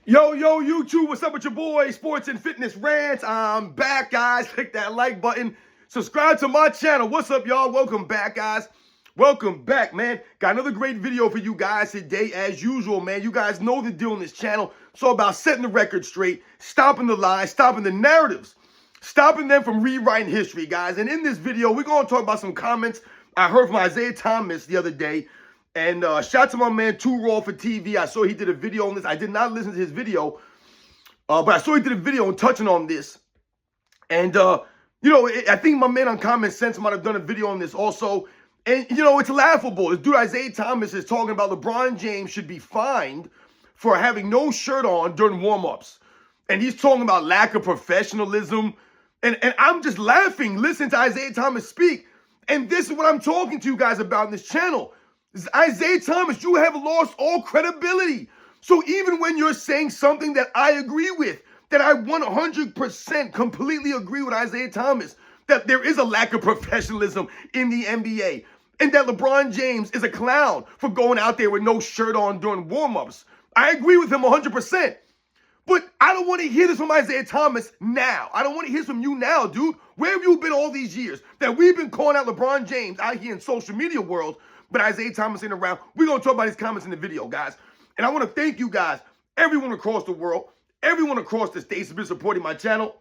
Yo, YouTube, what's up with your boy, Sports and Fitness Rants? I'm back, guys. Click that like button. Subscribe to my channel. What's up, y'all? Welcome back, guys. Welcome back, man. Got another great video for you guys today, as usual, man. You guys know the deal on this channel. It's all about setting the record straight, stopping the lies, stopping the narratives, stopping them from rewriting history, guys. And in this video, we're going to talk about some comments I heard from Isiah Thomas the other day. And shout out to my man, Too Raw for TV. I saw he did a video on this. I did not listen to his video, but I saw he did a video on touching on this. And, I think my man on Common Sense might have done a video on this also. And, it's laughable. This dude, Isiah Thomas, is talking about LeBron James should be fined for having no shirt on during warm-ups. And he's talking about lack of professionalism. And I'm just laughing, listening to Isiah Thomas speak. And this is what I'm talking to you guys about in this channel. Isiah Thomas, you have lost all credibility. So even when you're saying something that I agree with, that I 100% completely agree with Isiah Thomas, that there is a lack of professionalism in the NBA, and that LeBron James is a clown for going out there with no shirt on during warm-ups. I agree with him 100%. But I don't want to hear this from Isiah Thomas now. I don't want to hear this from you now, dude. Where have you been all these years that we've been calling out LeBron James out here in social media world, but Isiah Thomas ain't around? We're going to talk about his comments in the video, guys. And I want to thank you guys, everyone across the world, everyone across the states has been supporting my channel.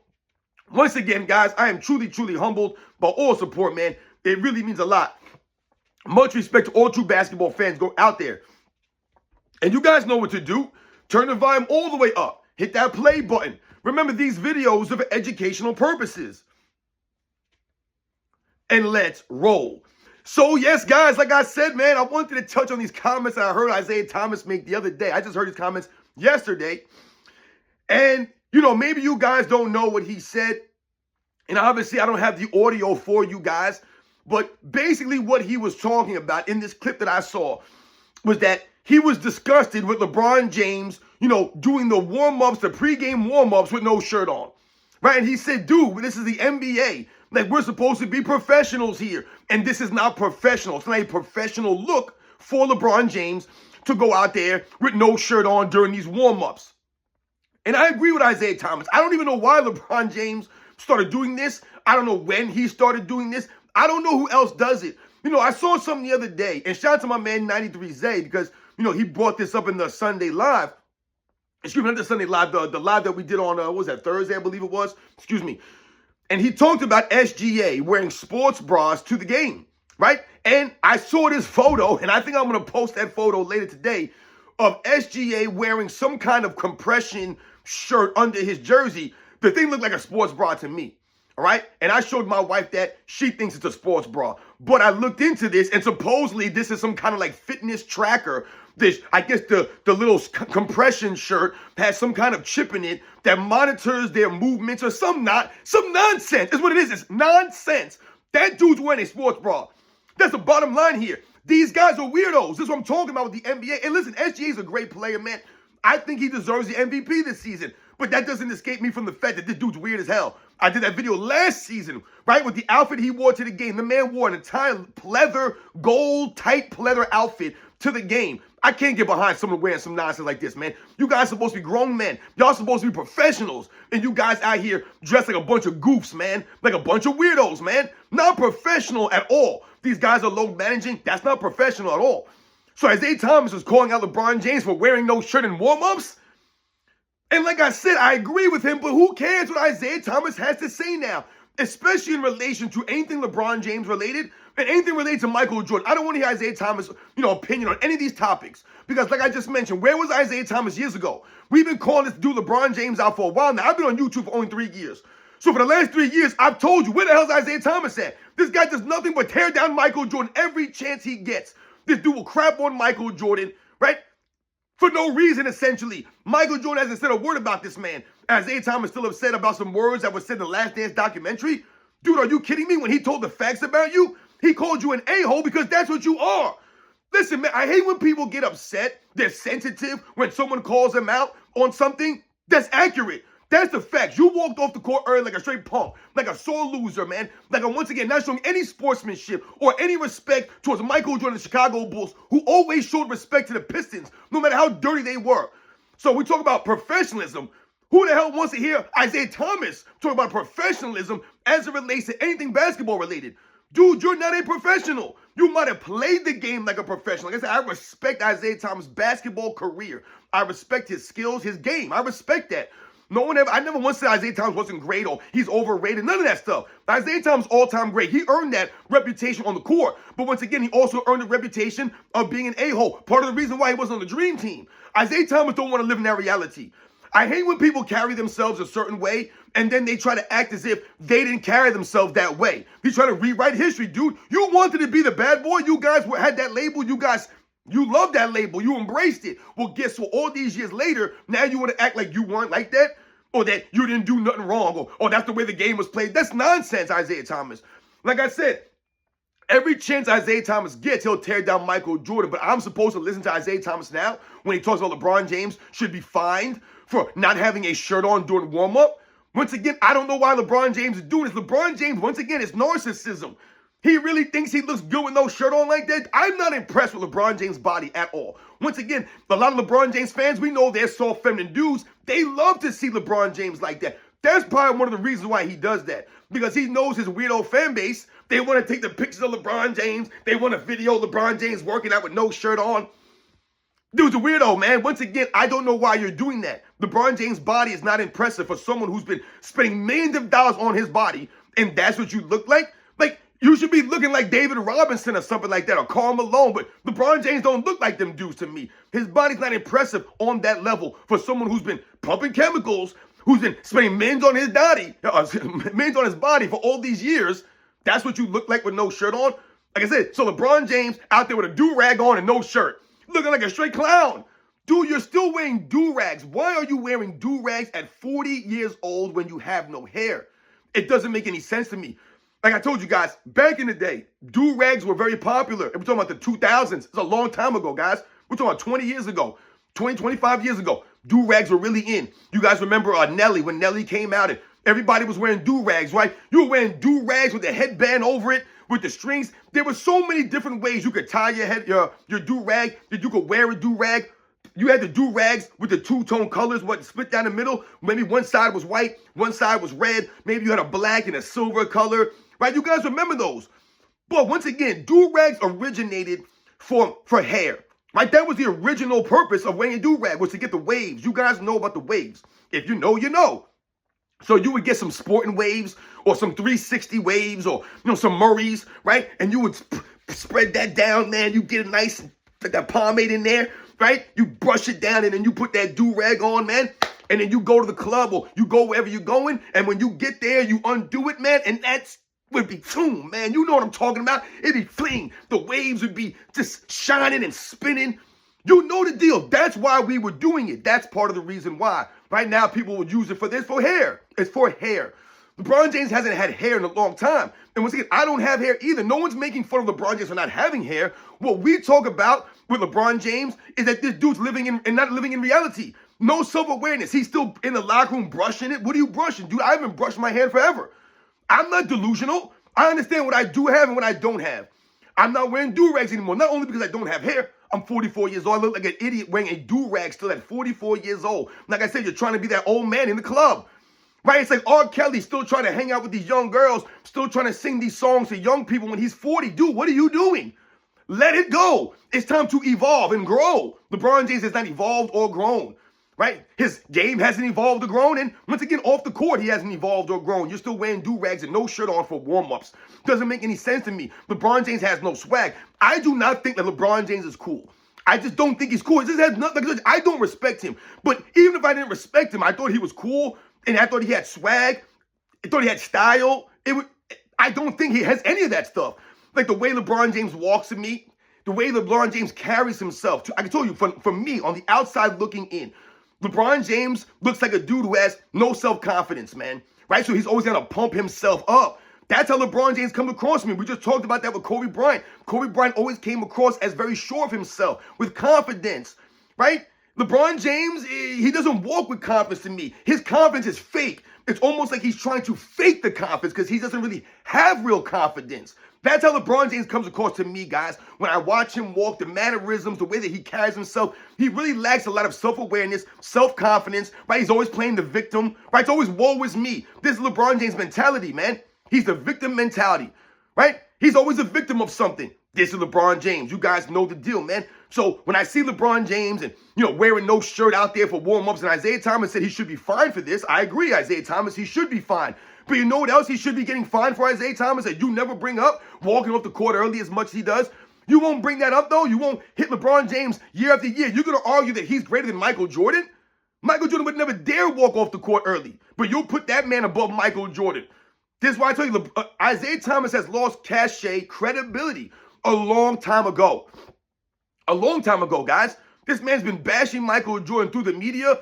Once again, guys, I am truly, truly humbled by all support, man. It really means a lot. Much respect to all true basketball fans. Go out there. And you guys know what to do. Turn the volume all the way up. Hit that play button. Remember, these videos are for educational purposes. And let's roll. So, yes, guys, like I said, man, I wanted to touch on these comments that I heard Isiah Thomas make the other day. I just heard his comments yesterday. And, maybe you guys don't know what he said. And obviously, I don't have the audio for you guys. But basically what he was talking about in this clip that I saw was that he was disgusted with LeBron James, doing the warm-ups, the pregame warm-ups with no shirt on. Right? And he said, dude, this is the NBA. Like, we're supposed to be professionals here. And this is not professional. It's not a professional look for LeBron James to go out there with no shirt on during these warm-ups. And I agree with Isiah Thomas. I don't even know why LeBron James started doing this. I don't know when he started doing this. I don't know who else does it. I saw something the other day. And shout out to my man 93Z because, he brought this up in the Sunday Live. Excuse me, not the Sunday Live, the live that we did on, what was that, Thursday, I believe it was? Excuse me. And he talked about SGA wearing sports bras to the game, right? And I saw this photo, and I think I'm going to post that photo later today, of SGA wearing some kind of compression shirt under his jersey. The thing looked like a sports bra to me, all right? And I showed my wife that. She thinks it's a sports bra. But I looked into this, and supposedly this is some kind of like fitness tracker. This, I guess the little compression shirt has some kind of chip in it that monitors their movements or some nonsense. Is what it is. It's nonsense. That dude's wearing a sports bra. That's the bottom line here. These guys are weirdos. This is what I'm talking about with the NBA. And listen, SGA is a great player, man. I think he deserves the MVP this season. But that doesn't escape me from the fact that this dude's weird as hell. I did that video last season, right? With the outfit he wore to the game. The man wore an entire pleather, gold, tight pleather outfit to the game. I can't get behind someone wearing some nonsense like this, man. You guys are supposed to be grown men. Y'all supposed to be professionals. And you guys out here dressed like a bunch of goofs, man. Like a bunch of weirdos, man. Not professional at all. These guys are low managing. That's not professional at all. So Isiah Thomas was calling out LeBron James for wearing no shirt in warm-ups. And like I said, I agree with him, but who cares what Isiah Thomas has to say now? Especially in relation to anything LeBron James related and anything related to Michael Jordan. I don't want to hear Isiah Thomas, opinion on any of these topics. Because like I just mentioned, where was Isiah Thomas years ago? We've been calling this dude LeBron James out for a while now. I've been on YouTube for only 3 years. So for the last 3 years, I've told you, where the hell's Isiah Thomas at? This guy does nothing but tear down Michael Jordan every chance he gets. This dude will crap on Michael Jordan, right? For no reason, essentially. Michael Jordan hasn't said a word about this man. Isiah Thomas still upset about some words that were said in the Last Dance documentary. Dude, are you kidding me? When he told the facts about you, he called you an a-hole because that's what you are. Listen, man, I hate when people get upset. They're sensitive when someone calls them out on something that's accurate. That's the facts. You walked off the court early like a straight punk, like a sore loser, man. Like I'm once again not showing any sportsmanship or any respect towards Michael Jordan and the Chicago Bulls, who always showed respect to the Pistons, no matter how dirty they were. So we talk about professionalism. Who the hell wants to hear Isiah Thomas talk about professionalism as it relates to anything basketball related? Dude, you're not a professional. You might have played the game like a professional. Like I said, I respect Isiah Thomas' basketball career. I respect his skills, his game. I respect that. I never once said Isiah Thomas wasn't great or he's overrated. None of that stuff. Isiah Thomas all-time great. He earned that reputation on the court. But once again, he also earned the reputation of being an a-hole. Part of the reason why he wasn't on the dream team. Isiah Thomas don't want to live in that reality. I hate when people carry themselves a certain way and then they try to act as if they didn't carry themselves that way. He's trying to rewrite history, dude. You wanted to be the bad boy. You guys had that label. You loved that label. You embraced it. Well, guess what? All these years later, now you want to act like you weren't like that or that you didn't do nothing wrong or that's the way the game was played. That's nonsense, Isiah Thomas. Like I said, every chance Isiah Thomas gets, he'll tear down Michael Jordan. But I'm supposed to listen to Isiah Thomas now when he talks about LeBron James should be fined for not having a shirt on during warm-up. Once again, I don't know why LeBron James is doing this. LeBron James, once again, it's narcissism. He really thinks he looks good with no shirt on like that. I'm not impressed with LeBron James' body at all. Once again, a lot of LeBron James fans, we know they're soft feminine dudes. They love to see LeBron James like that. That's probably one of the reasons why he does that. Because he knows his weirdo fan base. They want to take the pictures of LeBron James. They want to video LeBron James working out with no shirt on. Dude's a weirdo, man. Once again, I don't know why you're doing that. LeBron James' body is not impressive for someone who's been spending millions of dollars on his body, and that's what you look like? Like, you should be looking like David Robinson or something like that, or Karl Malone, but LeBron James don't look like them dudes to me. His body's not impressive on that level for someone who's been pumping chemicals, who's been spending millions on his body for all these years. That's what you look like with no shirt on? Like I said, so LeBron James out there with a do-rag on and no shirt, looking like a straight clown. Dude, you're still wearing do-rags. Why are you wearing do-rags at 40 years old when you have no hair? It doesn't make any sense to me. Like I told you guys, back in the day, do-rags were very popular. We're talking about the 2000s. It's a long time ago, guys. We're talking about 20 years ago, 25 years ago. Do-rags were really in. You guys remember Nelly, when Nelly came out and everybody was wearing do-rags, right? You were wearing do-rags with the headband over it, with the strings. There were so many different ways you could tie your do-rag, that you could wear a do-rag. You had the do-rags with the two-tone colors, split down the middle. Maybe one side was white, one side was red. Maybe you had a black and a silver color, right? You guys remember those. But once again, do-rags originated for hair, right? That was the original purpose of wearing a do-rag, was to get the waves. You guys know about the waves. If you know, you know. So you would get some sporting waves or some 360 waves or, some Murrays, right? And you would spread that down, man. You get a nice, put that pomade in there, right? You brush it down and then you put that do-rag on, man. And then you go to the club or you go wherever you're going. And when you get there, you undo it, man. And that's would be boom, man. You know what I'm talking about. It'd be fling. The waves would be just shining and spinning. You know the deal. That's why we were doing it. That's part of the reason why. Right now, people would use it for this, for hair. It's for hair. LeBron James hasn't had hair in a long time. And once again, I don't have hair either. No one's making fun of LeBron James for not having hair. What we talk about with LeBron James is that this dude's living in and not living in reality. No self-awareness. He's still in the locker room brushing it. What are you brushing? Dude, I haven't brushed my hair forever. I'm not delusional. I understand what I do have and what I don't have. I'm not wearing do-rags anymore. Not only because I don't have hair. I'm 44 years old. I look like an idiot wearing a do-rag still at 44 years old. Like I said, you're trying to be that old man in the club. Right? It's like R. Kelly still trying to hang out with these young girls, still trying to sing these songs to young people when he's 40. Dude, what are you doing? Let it go. It's time to evolve and grow. LeBron James has not evolved or grown. Right? His game hasn't evolved or grown. And once again, off the court, he hasn't evolved or grown. You're still wearing do-rags and no shirt on for warm-ups. Doesn't make any sense to me. LeBron James has no swag. I do not think that LeBron James is cool. I just don't think he's cool. It just has nothing. I don't respect him. But even if I didn't respect him, I thought he was cool. And I thought he had swag. I thought he had style. I don't think he has any of that stuff. Like the way LeBron James walks to me, the way LeBron James carries himself. I can tell you, for me, on the outside looking in, LeBron James looks like a dude who has no self-confidence, man. Right? So he's always going to pump himself up. That's how LeBron James comes across to me. We just talked about that with Kobe Bryant. Kobe Bryant always came across as very sure of himself, with confidence. Right? LeBron James, he doesn't walk with confidence to me. His confidence is fake. It's almost like he's trying to fake the confidence because he doesn't really have real confidence. That's how LeBron James comes across to me, guys. When I watch him walk, the mannerisms, the way that he carries himself, he really lacks a lot of self-awareness, self-confidence, right? He's always playing the victim, right? It's always woe is me. This is LeBron James mentality, man. He's the victim mentality, right? He's always a victim of something. This is LeBron James. You guys know the deal, man. So when I see LeBron James and, wearing no shirt out there for warm-ups, and Isiah Thomas said he should be fined for this, I agree, Isiah Thomas, he should be fined. But you know what else he should be getting fined for, Isiah Thomas, that you never bring up, walking off the court early as much as he does? You won't bring that up, though? You won't hit LeBron James year after year? You're going to argue that he's greater than Michael Jordan? Michael Jordan would never dare walk off the court early. But you'll put that man above Michael Jordan. This is why I tell you, Isiah Thomas has lost cachet, credibility a long time ago. A long time ago, guys. This man's been bashing Michael Jordan through the media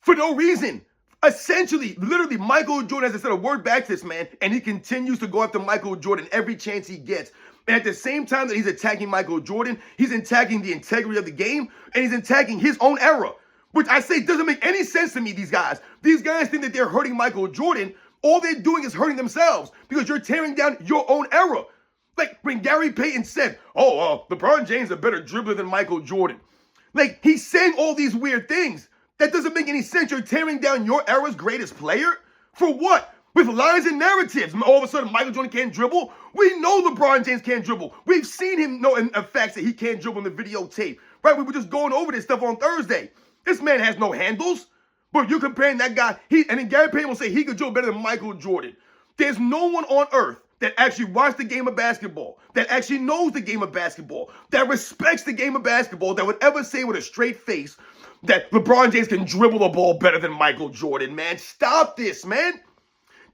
for no reason. Essentially, literally, Michael Jordan hasn't said a word back to this man, and he continues to go after Michael Jordan every chance he gets. And at the same time that he's attacking Michael Jordan, he's attacking the integrity of the game, and he's attacking his own era, which I say doesn't make any sense to me, these guys. These guys think that they're hurting Michael Jordan. All they're doing is hurting themselves because you're tearing down your own era. Like when Gary Payton said, LeBron James is a better dribbler than Michael Jordan. Like, he's saying all these weird things. That doesn't make any sense. You're tearing down your era's greatest player? For what? With lines and narratives. All of a sudden, Michael Jordan can't dribble? We know LeBron James can't dribble. We've seen him know in facts that he can't dribble in the videotape. Right? We were just going over this stuff on Thursday. This man has no handles. But you're comparing that guy. And then Gary Payton will say he could dribble better than Michael Jordan. There's no one on earth that actually watched the game of basketball, that actually knows the game of basketball, that respects the game of basketball, that would ever say with a straight face that LeBron James can dribble the ball better than Michael Jordan, man. Stop this, man.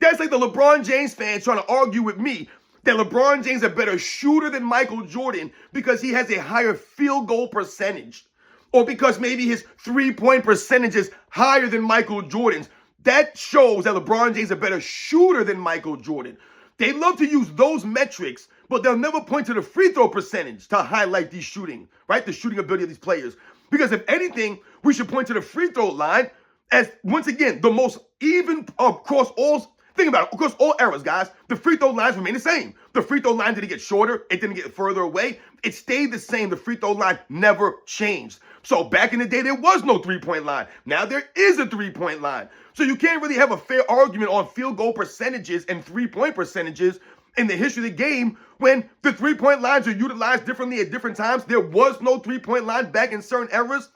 That's like the LeBron James fans trying to argue with me that LeBron James is a better shooter than Michael Jordan because he has a higher field goal percentage, or because maybe his three-point percentage is higher than Michael Jordan's. That shows that LeBron James is a better shooter than Michael Jordan. They love to use those metrics, but they'll never point to the free throw percentage to highlight these shooting, right? The shooting ability of these players. Because if anything, we should point to the free throw line as, once again, the most even across all, think about it, across all eras, guys. The free throw lines remain the same. The free throw line didn't get shorter. It didn't get further away. It stayed the same. The free throw line never changed. So back in the day, there was no three-point line. Now there is a three-point line. So you can't really have a fair argument on field goal percentages and three-point percentages in the history of the game when the three-point lines are utilized differently at different times. There was no three-point line back in certain eras,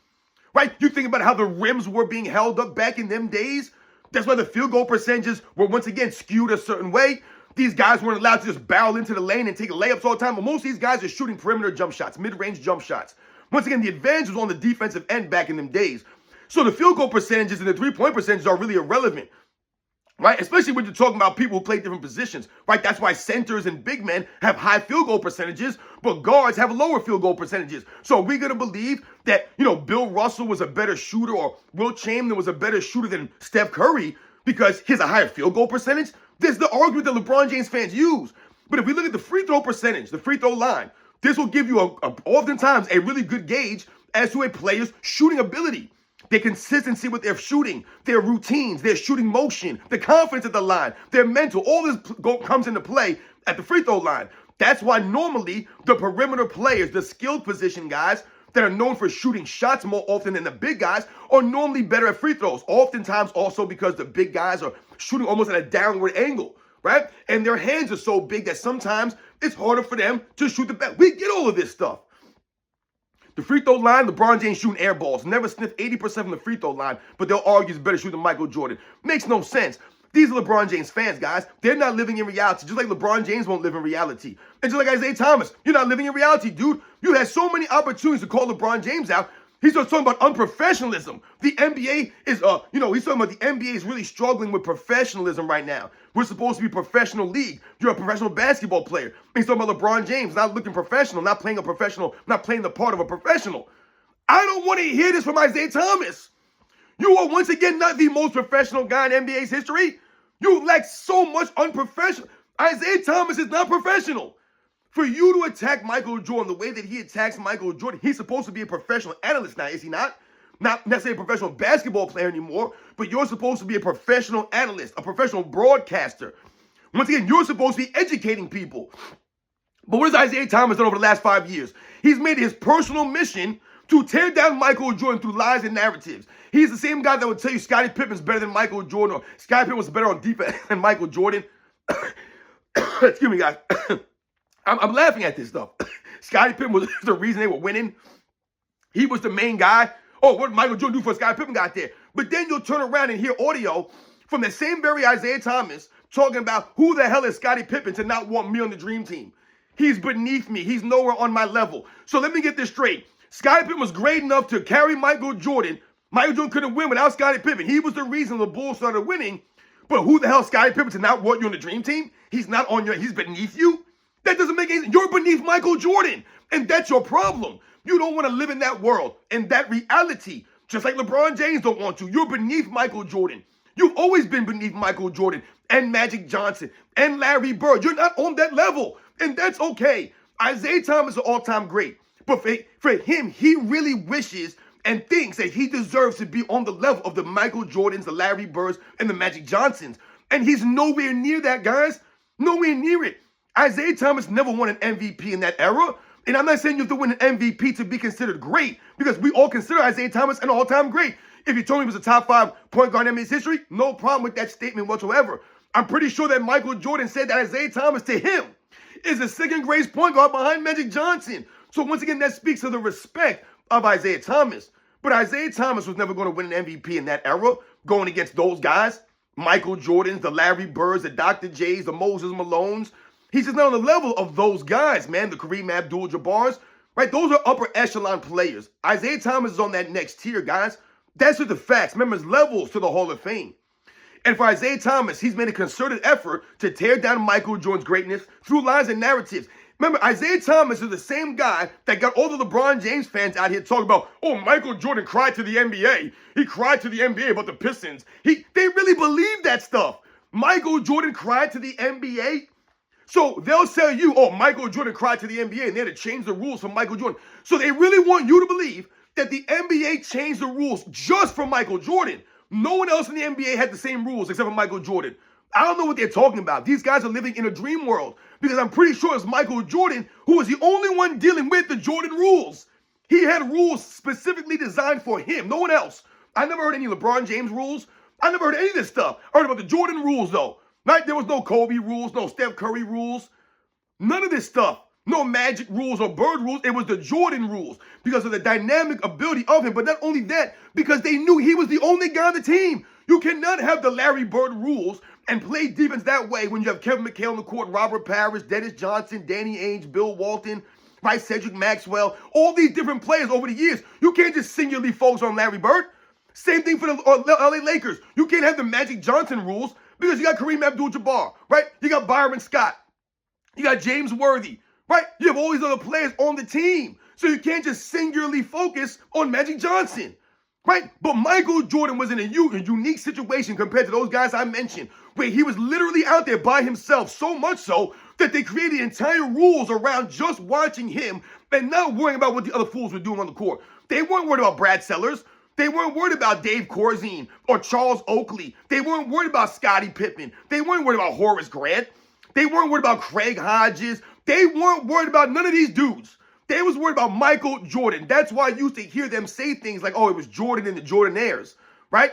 right? You think about how the rims were being held up back in them days. That's why the field goal percentages were once again skewed a certain way. These guys weren't allowed to just barrel into the lane and take layups all the time. But most of these guys are shooting perimeter jump shots, mid-range jump shots. Once again, the advantage was on the defensive end back in them days. So the field goal percentages and the three-point percentages are really irrelevant, right? Especially when you're talking about people who play different positions, right? That's why centers and big men have high field goal percentages, but guards have lower field goal percentages. So are we going to believe that, Bill Russell was a better shooter or Will Chamberlain was a better shooter than Steph Curry because he has a higher field goal percentage? This is the argument that LeBron James fans use. But if we look at the free throw percentage, the free throw line, this will give you oftentimes a really good gauge as to a player's shooting ability, their consistency with their shooting, their routines, their shooting motion, the confidence at the line, their mental. All this comes into play at the free throw line. That's why normally the perimeter players, the skilled position guys that are known for shooting shots more often than the big guys are normally better at free throws. Oftentimes also because the big guys are shooting almost at a downward angle, right? And their hands are so big that sometimes it's harder for them to shoot the back. We get all of this stuff. The free throw line, LeBron James shooting air balls. Never sniffed 80% from the free throw line, but they'll argue he's better shooter than Michael Jordan. Makes no sense. These are LeBron James fans, guys. They're not living in reality, just like LeBron James won't live in reality. And just like Isiah Thomas, you're not living in reality, dude. You had so many opportunities to call LeBron James out. He starts talking about unprofessionalism. The NBA is, he's talking about the NBA is really struggling with professionalism right now. We're supposed to be a professional league. You're a professional basketball player. And he's talking about LeBron James not looking professional, not playing a professional, not playing the part of a professional. I don't want to hear this from Isiah Thomas. You are once again not the most professional guy in NBA's history. You lack so much unprofessional. Isiah Thomas is not professional. For you to attack Michael Jordan the way that he attacks Michael Jordan, he's supposed to be a professional analyst now, is he not? not necessarily a professional basketball player anymore, but you're supposed to be a professional analyst, a professional broadcaster. Once again, you're supposed to be educating people. But what has Isiah Thomas done over the last 5 years? He's made it his personal mission to tear down Michael Jordan through lies and narratives. He's the same guy that would tell you Scottie Pippen's better than Michael Jordan, or Scottie Pippen was better on defense than Michael Jordan. Excuse me, guys. I'm laughing at this stuff. Scottie Pippen was the reason they were winning. He was the main guy. Oh, what did Michael Jordan do for Scottie Pippen got there? But then you'll turn around and hear audio from the same very Isiah Thomas talking about who the hell is Scottie Pippen to not want me on the dream team. He's beneath me. He's nowhere on my level. So let me get this straight. Scottie Pippen was great enough to carry Michael Jordan. Michael Jordan couldn't win without Scottie Pippen. He was the reason the Bulls started winning. But who the hell is Scottie Pippen to not want you on the dream team? He's not on your, he's beneath you? That doesn't make any sense. You're beneath Michael Jordan. And that's your problem. You don't want to live in that world and that reality. Just like LeBron James don't want to. You're beneath Michael Jordan. You've always been beneath Michael Jordan and Magic Johnson and Larry Bird. You're not on that level. And that's okay. Isiah Thomas is an all-time great. But for him, he really wishes and thinks that he deserves to be on the level of the Michael Jordans, the Larry Birds, and the Magic Johnsons. And he's nowhere near that, guys. Nowhere near it. Isiah Thomas never won an MVP in that era. And I'm not saying you have to win an MVP to be considered great, because we all consider Isiah Thomas an all-time great. If you told me he was a top 5 point guard in NBA's history, no problem with that statement whatsoever. I'm pretty sure that Michael Jordan said that Isiah Thomas to him is the second greatest point guard behind Magic Johnson. So once again, that speaks to the respect of Isiah Thomas. But Isiah Thomas was never going to win an MVP in that era, going against those guys. Michael Jordans, the Larry Birds, the Dr. J's, the Moses Malones. He's just not on the level of those guys, man. The Kareem Abdul-Jabbars, right? Those are upper echelon players. Isiah Thomas is on that next tier, guys. That's just the facts. Remember, it's levels to the Hall of Fame. And for Isiah Thomas, he's made a concerted effort to tear down Michael Jordan's greatness through lies and narratives. Remember, Isiah Thomas is the same guy that got all the LeBron James fans out here talking about, oh, Michael Jordan cried to the NBA. He cried to the NBA about the Pistons. They really believe that stuff. Michael Jordan cried to the NBA. So they'll tell you, oh, Michael Jordan cried to the NBA and they had to change the rules for Michael Jordan. So they really want you to believe that the NBA changed the rules just for Michael Jordan. No one else in the NBA had the same rules except for Michael Jordan. I don't know what they're talking about. These guys are living in a dream world, because I'm pretty sure it's Michael Jordan who was the only one dealing with the Jordan rules. He had rules specifically designed for him, no one else. I never heard any LeBron James rules. I never heard any of this stuff. I heard about the Jordan rules, though. Right? There was no Kobe rules, no Steph Curry rules. None of this stuff. No Magic rules or Bird rules. It was the Jordan rules because of the dynamic ability of him. But not only that, because they knew he was the only guy on the team. You cannot have the Larry Bird rules and play defense that way when you have Kevin McHale on the court, Robert Parrish, Dennis Johnson, Danny Ainge, Bill Walton, right, Cedric Maxwell, all these different players over the years. You can't just singularly focus on Larry Bird. Same thing for the LA Lakers. You can't have the Magic Johnson rules because you got Kareem Abdul-Jabbar, right? You got Byron Scott. You got James Worthy, right? You have all these other players on the team. So you can't just singularly focus on Magic Johnson, right? But Michael Jordan was in a unique situation compared to those guys I mentioned, where he was literally out there by himself, so much so that they created entire rules around just watching him and not worrying about what the other fools were doing on the court. They weren't worried about Brad Sellers. They weren't worried about Dave Corzine or Charles Oakley. They weren't worried about Scottie Pippen. They weren't worried about Horace Grant. They weren't worried about Craig Hodges. They weren't worried about none of these dudes. They was worried about Michael Jordan. That's why I used to hear them say things like, oh, it was Jordan and the Jordanaires, right?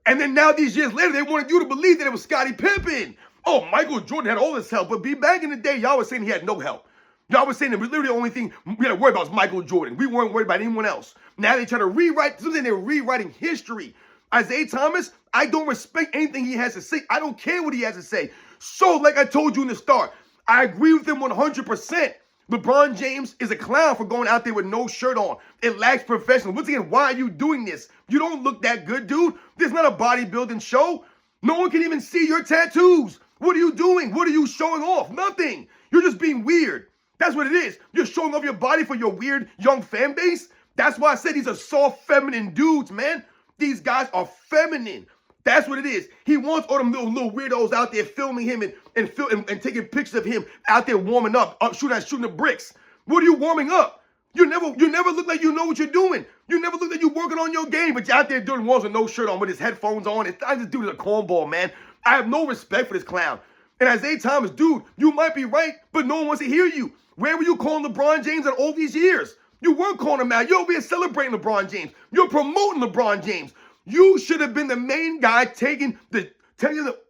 And then now these years later, they wanted you to believe that it was Scottie Pippen. Oh, Michael Jordan had all this help. But back in the day, y'all was saying he had no help. Y'all was saying that literally the only thing we had to worry about was Michael Jordan. We weren't worried about anyone else. Now they try to rewrite something. They're rewriting history. Isiah Thomas, I don't respect anything he has to say. I don't care what he has to say. So, like I told you in the start, I agree with him 100%. LeBron James is a clown for going out there with no shirt on. It lacks professional. Once again, why are you doing this? You don't look that good, dude. This is not a bodybuilding show. No one can even see your tattoos. What are you doing? What are you showing off? Nothing. You're just being weird. That's what it is. You're showing off your body for your weird young fan base. That's why I said these are soft, feminine dudes, man. These guys are feminine. That's what it is. He wants all them little weirdos out there filming him and taking pictures of him out there warming up, shooting the bricks. What are you warming up? You never look like you know what you're doing. You never look like you're working on your game, but you're out there doing walls with no shirt on with his headphones on. I just do this a cornball, man. I have no respect for this clown. And Isiah Thomas, dude, you might be right, but no one wants to hear you. Where were you calling LeBron James in all these years? You weren't calling him out. You're over here celebrating LeBron James. You're promoting LeBron James. You should have been the main guy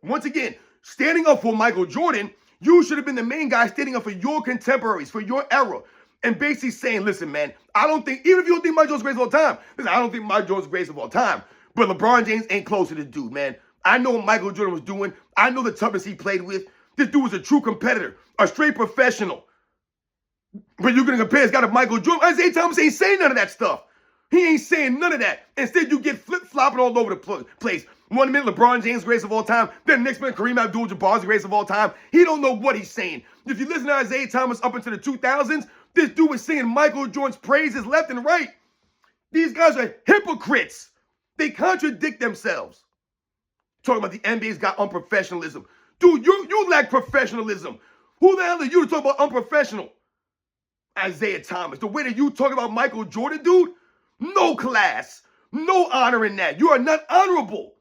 once again, standing up for Michael Jordan. You should have been the main guy standing up for your contemporaries, for your era. And basically saying, listen, man, I don't think, even if you don't think Michael Jordan's greatest of all time, listen, I don't think Michael Jordan's greatest of all time. But LeBron James ain't close to this dude, man. I know what Michael Jordan was doing. I know the toughness he played with. This dude was a true competitor, a straight professional. But you're going to compare this guy to Michael Jordan. Isiah Thomas ain't saying none of that stuff. He ain't saying none of that. Instead, you get flip-flopping all over the place. 1 minute, LeBron James greatest of all time. Then the next minute, Kareem Abdul-Jabbar's the greatest of all time. He don't know what he's saying. If you listen to Isiah Thomas up into the 2000s, this dude was singing Michael Jordan's praises left and right. These guys are hypocrites. They contradict themselves. Talking about the NBA's got unprofessionalism. Dude, you lack professionalism. Who the hell are you to talk about unprofessional? Isiah Thomas. The way that you talk about Michael Jordan, dude, no class, no honor in that. You are not honorable.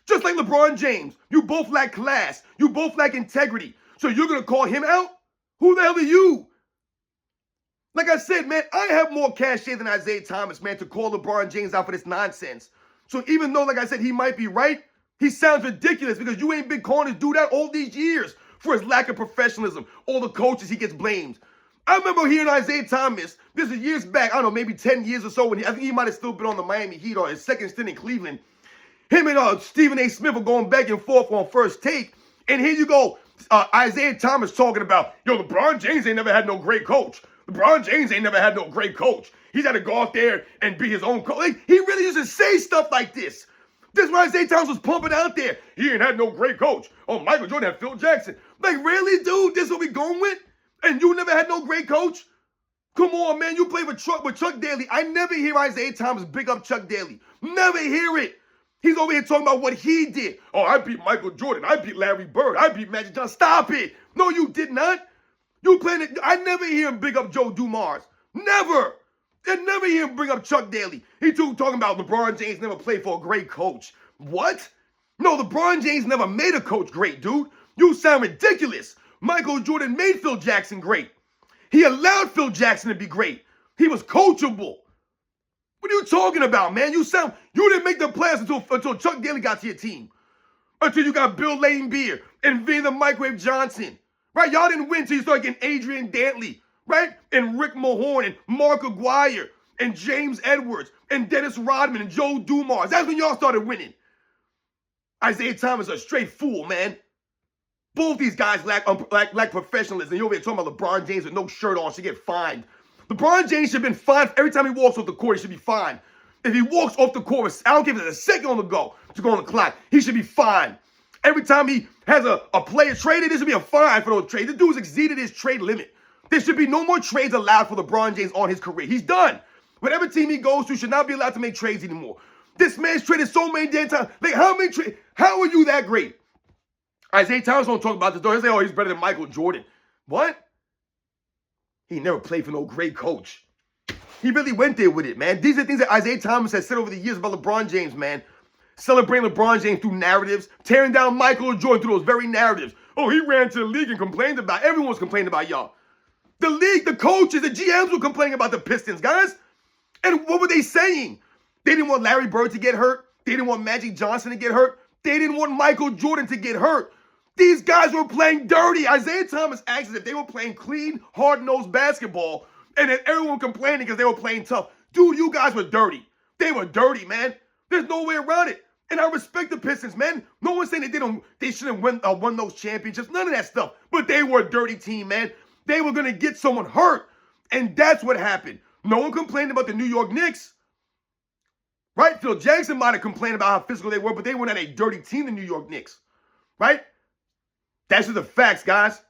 Just like LeBron James. You both lack class. You both lack integrity. So you're going to call him out? Who the hell are you? Like I said, man, I have more cachet than Isiah Thomas, man, to call LeBron James out for this nonsense. So even though, like I said, he might be right, he sounds ridiculous because you ain't been calling this dude out all these years for his lack of professionalism. All the coaches he gets blamed. I remember hearing Isiah Thomas, this is years back, I don't know, maybe 10 years or so, when I think he might have still been on the Miami Heat on his second stint in Cleveland. Him and Stephen A. Smith were going back and forth on First Take. And here you go, Isiah Thomas talking about, yo, LeBron James ain't never had no great coach. LeBron James ain't never had no great coach. He's had to go out there and be his own coach. Like, he really used to say stuff like this. This is why Isiah Thomas was pumping out there. He ain't had no great coach. Oh, Michael Jordan had Phil Jackson. Like, really, dude? This is what we going with? And you never had no great coach? Come on, man. You play with Chuck Daly. I never hear Isiah Thomas big up Chuck Daly. Never hear it. He's over here talking about what he did. Oh, I beat Michael Jordan. I beat Larry Bird. I beat Magic Johnson. Stop it. No, you did not. You playing it. I never hear him big up Joe Dumars. Never. I never hear him bring up Chuck Daly. He talking about LeBron James never played for a great coach. What? No, LeBron James never made a coach great, dude. You sound ridiculous. Michael Jordan made Phil Jackson great. He allowed Phil Jackson to be great. He was coachable. What are you talking about, man? You didn't make the playoffs until Chuck Daly got to your team. Until you got Bill Laimbeer and Vin the Microwave Johnson. Right? Y'all didn't win until you started getting Adrian Dantley. Right? And Rick Mahorn and Mark Aguirre and James Edwards and Dennis Rodman and Joe Dumars. That's when y'all started winning. Isiah Thomas is a straight fool, man. Both these guys lack professionalism. You're over here talking about LeBron James with no shirt on should get fined. LeBron James should have been fined every time he walks off the court. He should be fined. If he walks off the court, I don't give it a second on the go to go on the clock. He should be fined. Every time he has a player traded, there should be a fine for those trades. The dude's exceeded his trade limit. There should be no more trades allowed for LeBron James on his career. He's done. Whatever team he goes to should not be allowed to make trades anymore. This man's traded so many damn times. Like, how many trades? How are you that great? Isiah Thomas don't talk about this, though. He'll say, oh, he's better than Michael Jordan. What? He never played for no great coach. He really went there with it, man. These are things that Isiah Thomas has said over the years about LeBron James, man. Celebrating LeBron James through narratives, tearing down Michael Jordan through those very narratives. Oh, he ran to the league and complained about it. Everyone's complaining about y'all. The league, the coaches, the GMs were complaining about the Pistons, guys. And what were they saying? They didn't want Larry Bird to get hurt. They didn't want Magic Johnson to get hurt. They didn't want Michael Jordan to get hurt. These guys were playing dirty. Isiah Thomas acts as if they were playing clean, hard-nosed basketball, and then everyone complaining because they were playing tough. Dude, you guys were dirty. They were dirty, man. There's no way around it. And I respect the Pistons, man. No one's saying they shouldn't won those championships. None of that stuff. But they were a dirty team, man. They were going to get someone hurt. And that's what happened. No one complained about the New York Knicks. Right? Phil Jackson might have complained about how physical they were, but they weren't a dirty team, the New York Knicks. Right? That's just the facts, guys.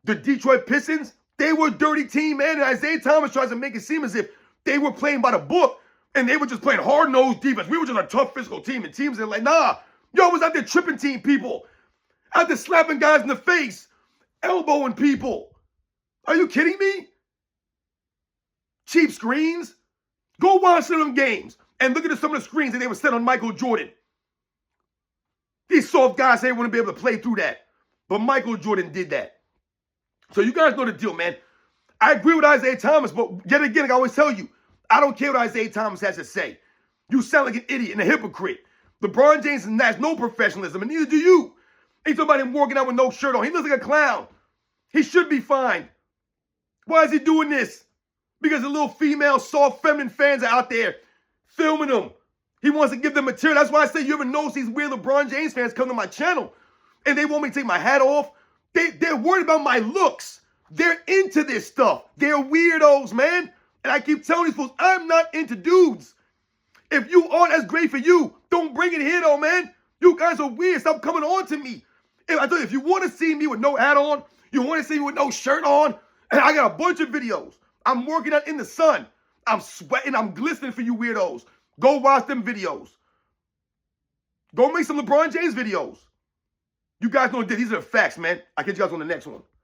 The Detroit Pistons, they were a dirty team, man. And Isiah Thomas tries to make it seem as if they were playing by the book and they were just playing hard-nosed defense. We were just a tough physical team. And teams are like, nah. Y'all was out there tripping team people. Out there slapping guys in the face. Elbowing people. Are you kidding me? cheap screens. Go watch some of them games and look at some of the screens that they were set on Michael Jordan. These soft guys say they wouldn't be able to play through that. But Michael Jordan did that. So you guys know the deal, man. I agree with Isiah Thomas, but yet again, like I always tell you, I don't care what Isiah Thomas has to say. You sound like an idiot and a hypocrite. LeBron James has no professionalism, and neither do you. Ain't talking about him working out with no shirt on. He looks like a clown. He should be fined. Why is he doing this? Because the little female, soft, feminine fans are out there filming him. He wants to give them material. That's why I say you ever notice these weird LeBron James fans come to my channel and they want me to take my hat off. They're worried about my looks. They're into this stuff. They're weirdos, man. And I keep telling these fools, I'm not into dudes. If you are, that's great for you. Don't bring it here, though, man. You guys are weird. Stop coming on to me. I tell you, if you want to see me with no hat on, you want to see me with no shirt on, and I got a bunch of videos. I'm working out in the sun. I'm sweating. I'm glistening for you weirdos. Go watch them videos. Go make some LeBron James videos. You guys know these are the facts, man. I'll catch you guys on the next one.